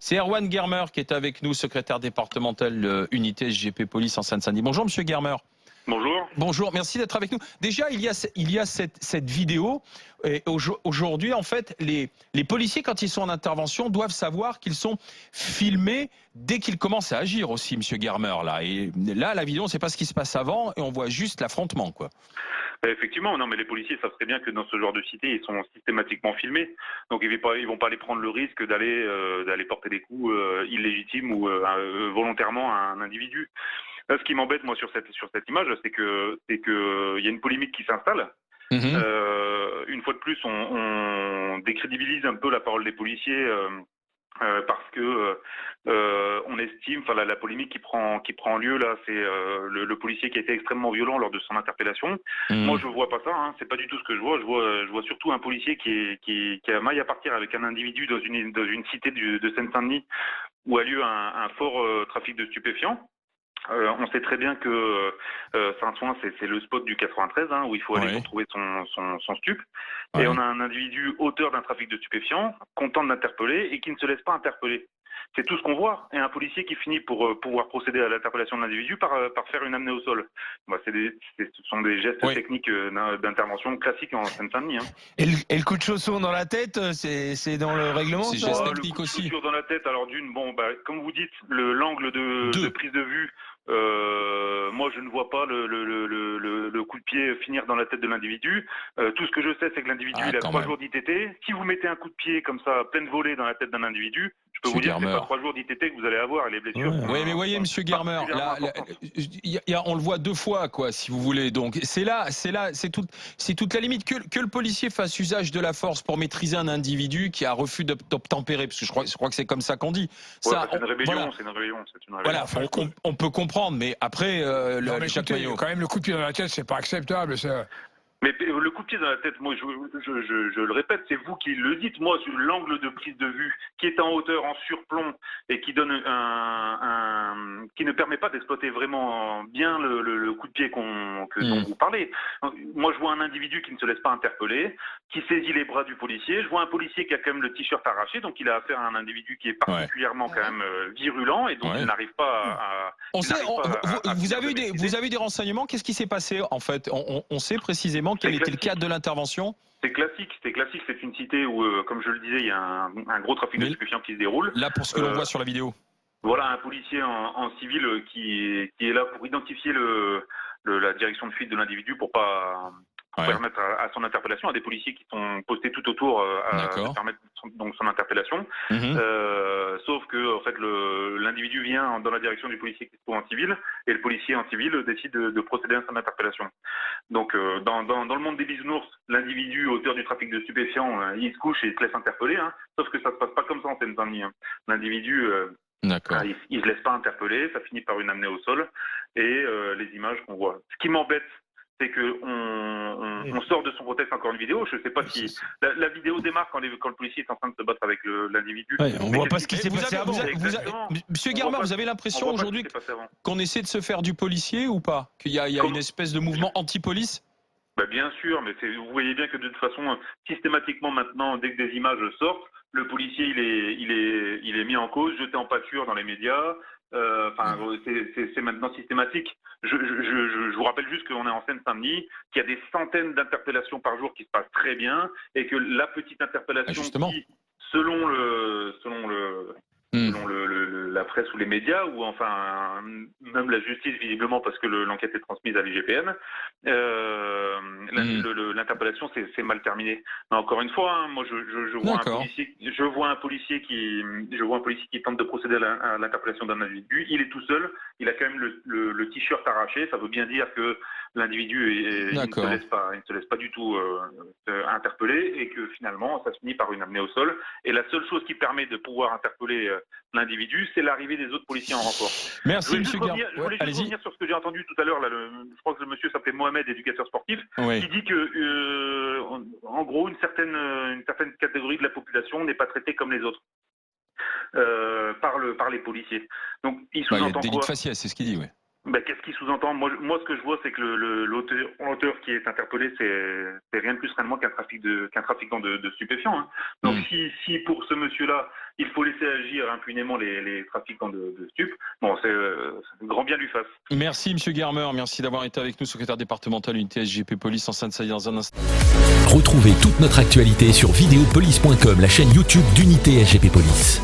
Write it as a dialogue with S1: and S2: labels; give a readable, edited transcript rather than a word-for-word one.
S1: C'est Erwan Germer qui est avec nous, secrétaire départemental unité SGP Police en Seine-Saint-Denis. Bonjour Monsieur Germer.
S2: Bonjour.
S1: Bonjour, merci d'être avec nous. Déjà, il y a cette vidéo. Et aujourd'hui, en fait, les policiers, quand ils sont en intervention, doivent savoir qu'ils sont filmés dès qu'ils commencent à agir aussi, Monsieur Germer. Là. Et là, la vidéo, on ne sait pas ce qui se passe avant et on voit juste l'affrontement, quoi.
S2: Effectivement, non, mais les policiers savent très bien que dans ce genre de cité, ils sont systématiquement filmés. Donc ils vont pas aller prendre le risque d'aller porter des coups illégitimes ou volontairement à un individu. Là, ce qui m'embête moi sur cette image, c'est que il y a une polémique qui s'installe. Une fois de plus, on décrédibilise un peu la parole des policiers. Parce que on estime, enfin la polémique qui prend lieu là, c'est le policier qui a été extrêmement violent lors de son interpellation. Moi, je vois pas ça, hein, c'est pas du tout ce que je vois. Je vois surtout un policier qui a maille à partir avec un individu dans une cité de Seine-Saint-Denis où a lieu un fort trafic de stupéfiants. On sait très bien que Saint-Ouen, c'est le spot du 93, hein, où il faut aller pour trouver son stup. Et on a un individu auteur d'un trafic de stupéfiants, content de l'interpeller et qui ne se laisse pas interpeller. C'est tout ce qu'on voit. Et un policier qui finit pour pouvoir procéder à l'interpellation de l'individu par faire une amenée au sol. Bah, ce sont des gestes techniques d'intervention classiques en Seine-Saint-Denis. Hein.
S3: Et le coup de chausson dans la tête, c'est dans le règlement.
S1: C'est
S3: ça
S1: geste
S2: Le
S1: technique
S2: coup de
S1: aussi.
S2: chaussure dans la tête, alors comme vous dites, l'angle de prise de vue, moi je ne vois pas le coup de pied finir dans la tête de l'individu. Tout ce que je sais, c'est que l'individu il a 3 jours d'ITT. Si vous mettez un coup de pied comme ça, pleine volée dans la tête d'un individu, je peux vous dire que c'est pas 3 jours d'ITT que vous allez avoir et les blessures.
S1: Oui, mais voyez, Monsieur Germer, on le voit 2 fois, quoi, si vous voulez. Donc c'est toute la limite que le policier fasse usage de la force pour maîtriser un individu qui a refus d'obtempérer, parce que je crois que c'est comme ça qu'on dit.
S2: C'est une rébellion, c'est une rébellion.
S1: Voilà, on peut comprendre, mais après,
S3: Jacques Maillot, quand même, le coup de pied dans la tête, c'est pas acceptable, ça.
S2: Mais le coup de pied dans la tête, moi, je le répète, c'est vous qui le dites. Moi, sur l'angle de prise de vue qui est en hauteur, en surplomb, et qui donne qui ne permet pas d'exploiter vraiment bien le coup de pied dont vous parlez. Moi, je vois un individu qui ne se laisse pas interpeller, qui saisit les bras du policier. Je vois un policier qui a quand même le t-shirt arraché, donc il a affaire à un individu qui est particulièrement quand même virulent, et donc il n'arrive pas à...
S1: Vous avez eu des renseignements? Qu'est-ce qui s'est passé, en fait? On sait précisément quel était le cadre de l'intervention?
S2: C'est classique. C'est une cité où, comme je le disais, il y a un gros trafic de stupéfiants qui se déroule.
S1: Là, pour ce que l'on voit sur la vidéo.
S2: Voilà, un policier en civil qui est là pour identifier la direction de fuite de l'individu pour pas permettre à son interpellation, à des policiers qui sont postés tout autour à permettre donc son interpellation. Sauf que en fait l'individu vient dans la direction du policier qui se trouve en civil et le policier en civil décide de procéder à son interpellation. Donc dans le monde des bisounours, l'individu auteur du trafic de stupéfiants, il se couche et il se laisse interpeller. Hein, sauf que ça se passe pas comme ça en Seine-Saint-Denis. Hein. L'individu il se laisse pas interpeller, ça finit par une amenée au sol et les images qu'on voit. Ce qui m'embête, c'est que on sort de son contexte encore une vidéo. Je ne sais pas si la vidéo démarre quand le policier est en train de se battre avec l'individu.
S3: On voit pas ce qui s'est passé avant.
S1: Monsieur Germer, vous avez l'impression aujourd'hui qu'on essaie de se faire du policier ou pas? Qu'il y a une espèce de mouvement anti-police?
S2: Bien sûr, mais vous voyez bien que de toute façon, systématiquement maintenant, dès que des images sortent, le policier il est mis en cause, jeté en pâture dans les médias. C'est maintenant systématique. Je vous rappelle juste qu'on est en Seine-Saint-Denis, qu'il y a des centaines d'interpellations par jour qui se passent très bien, et que la petite interpellation qui, selon la presse ou les médias, ou enfin même la justice visiblement parce que l'enquête est transmise à l'IGPN, l'interpellation c'est mal terminé. Mais encore une fois, hein, moi je vois un policier qui tente de procéder à l'interpellation d'un individu. Il est tout seul, il a quand même le t-shirt arraché. Ça veut bien dire que l'individu ne se laisse pas du tout interpeller et que finalement ça se finit par une amenée au sol. Et la seule chose qui permet de pouvoir interpeller l'individu, c'est l'arrivée des autres policiers en renfort.
S1: Merci, M. Germer.
S2: Je voulais juste revenir sur ce que j'ai entendu tout à l'heure. Je crois que le monsieur s'appelait Mohamed, éducateur sportif, qui dit que, en gros, une certaine catégorie de la population n'est pas traitée comme les autres par les policiers. Donc, il sous-entend
S1: délit de faciès, c'est ce qu'il dit, oui.
S2: Qu'est-ce qu'il sous-entend? Moi, ce que je vois, c'est que l'auteur qui est interpellé, c'est rien de plus réellement qu'un trafiquant de stupéfiants. Hein. Donc, si pour ce monsieur-là, il faut laisser agir impunément les trafiquants de stupes, bon, c'est grand bien lui fasse.
S1: Merci, Monsieur Germer. Merci d'avoir été avec nous, secrétaire départemental unité SGP Police en Seine-Saint-Denis dans un instant.
S4: Retrouvez toute notre actualité sur videopolice.com, la chaîne YouTube d'Unité SGP Police.